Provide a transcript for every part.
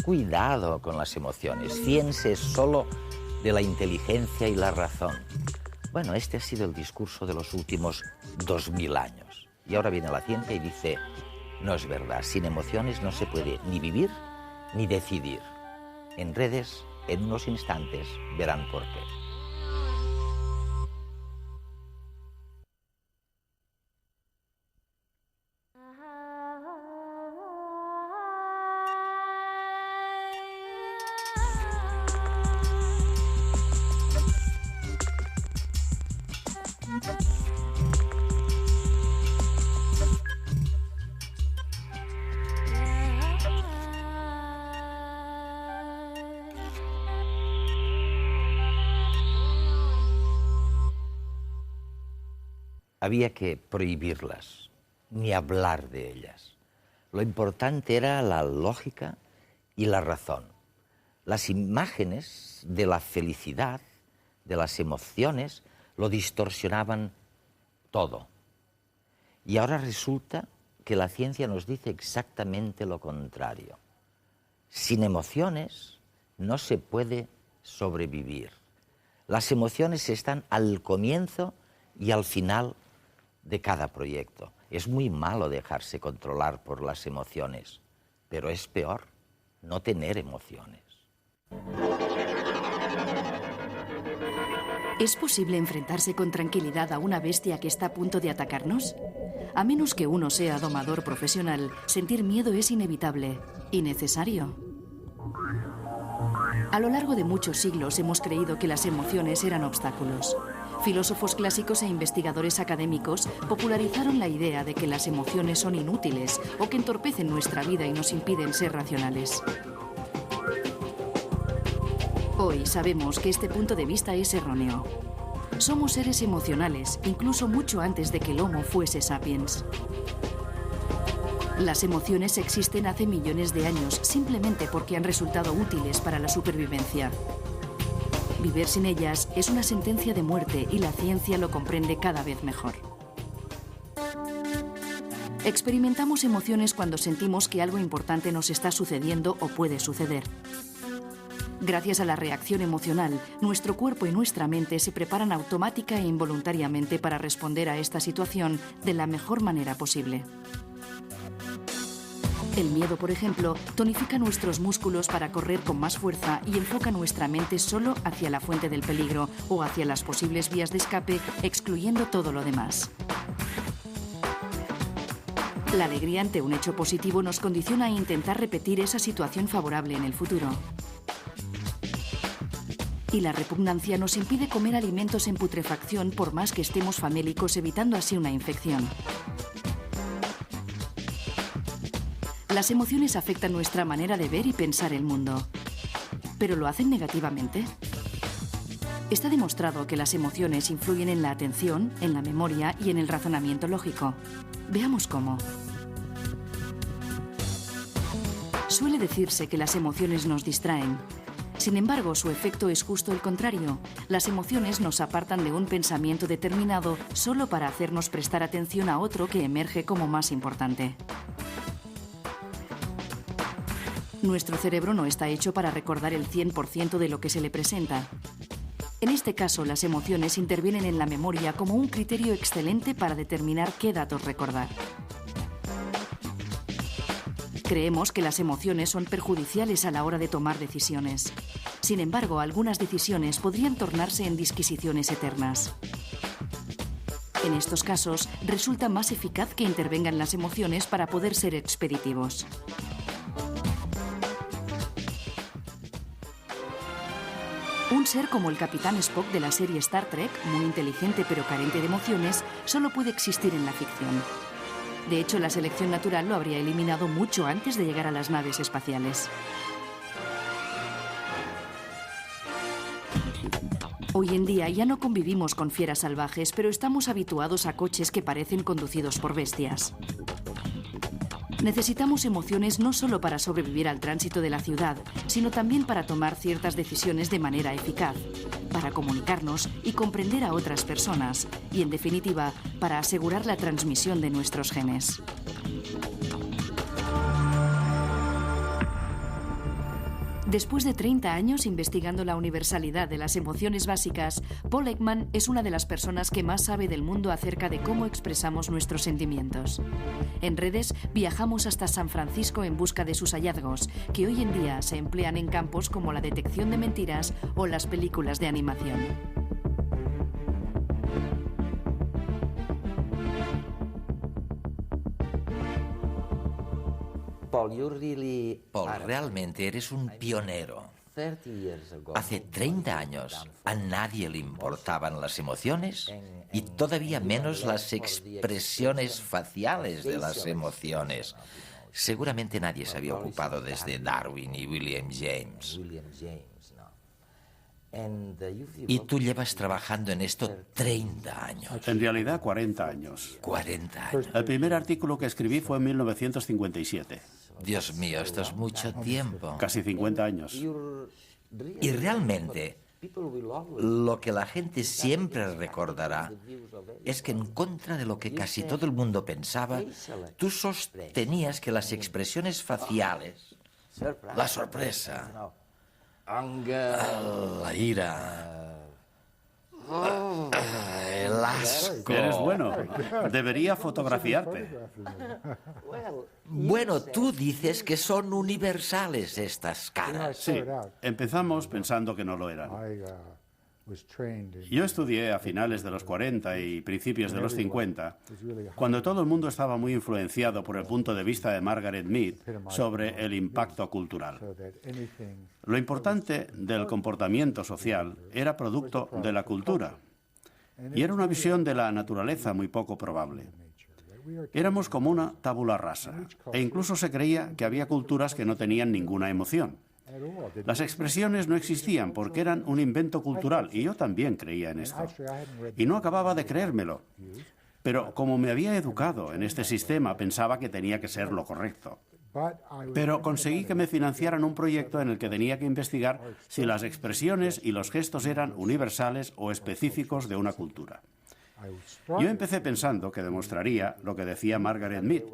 cuidado con las emociones, fíense solo de la inteligencia y la razón. Bueno, este ha sido el discurso de los últimos 2000 años. Y ahora viene la ciencia y dice, no es verdad, sin emociones no se puede ni vivir ni decidir. En redes, en unos instantes, verán por qué. Había que prohibirlas, ni hablar de ellas. Lo importante era la lógica y la razón. Las imágenes de la felicidad, de las emociones, lo distorsionaban todo. Y ahora resulta que la ciencia nos dice exactamente lo contrario. Sin emociones no se puede sobrevivir. Las emociones están al comienzo y al final de cada proyecto. Es muy malo dejarse controlar por las emociones, pero es peor no tener emociones. ¿Es posible enfrentarse con tranquilidad a una bestia que está a punto de atacarnos? A menos que uno sea domador profesional, sentir miedo es inevitable y necesario. A lo largo de muchos siglos hemos creído que las emociones eran obstáculos. Filósofos clásicos e investigadores académicos popularizaron la idea de que las emociones son inútiles o que entorpecen nuestra vida y nos impiden ser racionales. Hoy sabemos que este punto de vista es erróneo. Somos seres emocionales, incluso mucho antes de que el Homo fuese sapiens. Las emociones existen hace millones de años simplemente porque han resultado útiles para la supervivencia. Vivir sin ellas es una sentencia de muerte y la ciencia lo comprende cada vez mejor. Experimentamos emociones cuando sentimos que algo importante nos está sucediendo o puede suceder. Gracias a la reacción emocional, nuestro cuerpo y nuestra mente se preparan automática e involuntariamente para responder a esta situación de la mejor manera posible. El miedo, por ejemplo, tonifica nuestros músculos para correr con más fuerza y enfoca nuestra mente solo hacia la fuente del peligro o hacia las posibles vías de escape, excluyendo todo lo demás. La alegría ante un hecho positivo nos condiciona a intentar repetir esa situación favorable en el futuro. Y la repugnancia nos impide comer alimentos en putrefacción por más que estemos famélicos, evitando así una infección. Las emociones afectan nuestra manera de ver y pensar el mundo. ¿Pero lo hacen negativamente? Está demostrado que las emociones influyen en la atención, en la memoria y en el razonamiento lógico. Veamos cómo. Suele decirse que las emociones nos distraen. Sin embargo, su efecto es justo el contrario. Las emociones nos apartan de un pensamiento determinado solo para hacernos prestar atención a otro que emerge como más importante. Nuestro cerebro no está hecho para recordar el 100% de lo que se le presenta. En este caso, las emociones intervienen en la memoria como un criterio excelente para determinar qué datos recordar. Creemos que las emociones son perjudiciales a la hora de tomar decisiones. Sin embargo, algunas decisiones podrían tornarse en disquisiciones eternas. En estos casos, resulta más eficaz que intervengan las emociones para poder ser expeditivos. Un ser como el Capitán Spock de la serie Star Trek, muy inteligente pero carente de emociones, solo puede existir en la ficción. De hecho, la selección natural lo habría eliminado mucho antes de llegar a las naves espaciales. Hoy en día ya no convivimos con fieras salvajes, pero estamos habituados a coches que parecen conducidos por bestias. Necesitamos emociones no solo para sobrevivir al tránsito de la ciudad, sino también para tomar ciertas decisiones de manera eficaz, para comunicarnos y comprender a otras personas, y en definitiva, para asegurar la transmisión de nuestros genes. Después de 30 años investigando la universalidad de las emociones básicas, Paul Ekman es una de las personas que más sabe del mundo acerca de cómo expresamos nuestros sentimientos. En redes viajamos hasta San Francisco en busca de sus hallazgos, que hoy en día se emplean en campos como la detección de mentiras o las películas de animación. Paul, realmente eres un pionero. Hace 30 años a nadie le importaban las emociones y todavía menos las expresiones faciales de las emociones. Seguramente nadie se había ocupado desde Darwin y William James. Y tú llevas trabajando en esto 30 años. En realidad, 40 años. 40 años. El primer artículo que escribí fue en 1957. Dios mío, esto es mucho tiempo. Casi 50 años. Y realmente, lo que la gente siempre recordará es que en contra de lo que casi todo el mundo pensaba, tú sostenías que las expresiones faciales, la sorpresa, la ira, el asco... Eres bueno. Debería fotografiarte. Bueno, tú dices que son universales estas caras. Sí, empezamos pensando que no lo eran. Yo estudié a finales de los 40 y principios de los 50, cuando todo el mundo estaba muy influenciado por el punto de vista de Margaret Mead sobre el impacto cultural. Lo importante del comportamiento social era producto de la cultura, y era una visión de la naturaleza muy poco probable. Éramos como una tabula rasa, e incluso se creía que había culturas que no tenían ninguna emoción. Las expresiones no existían porque eran un invento cultural, y yo también creía en esto. Y no acababa de creérmelo. Pero como me había educado en este sistema, pensaba que tenía que ser lo correcto. Pero conseguí que me financiaran un proyecto en el que tenía que investigar si las expresiones y los gestos eran universales o específicos de una cultura. Yo empecé pensando que demostraría lo que decía Margaret Mead,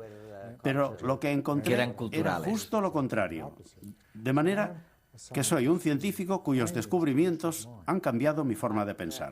pero lo que encontré era justo lo contrario. De manera que soy un científico cuyos descubrimientos han cambiado mi forma de pensar.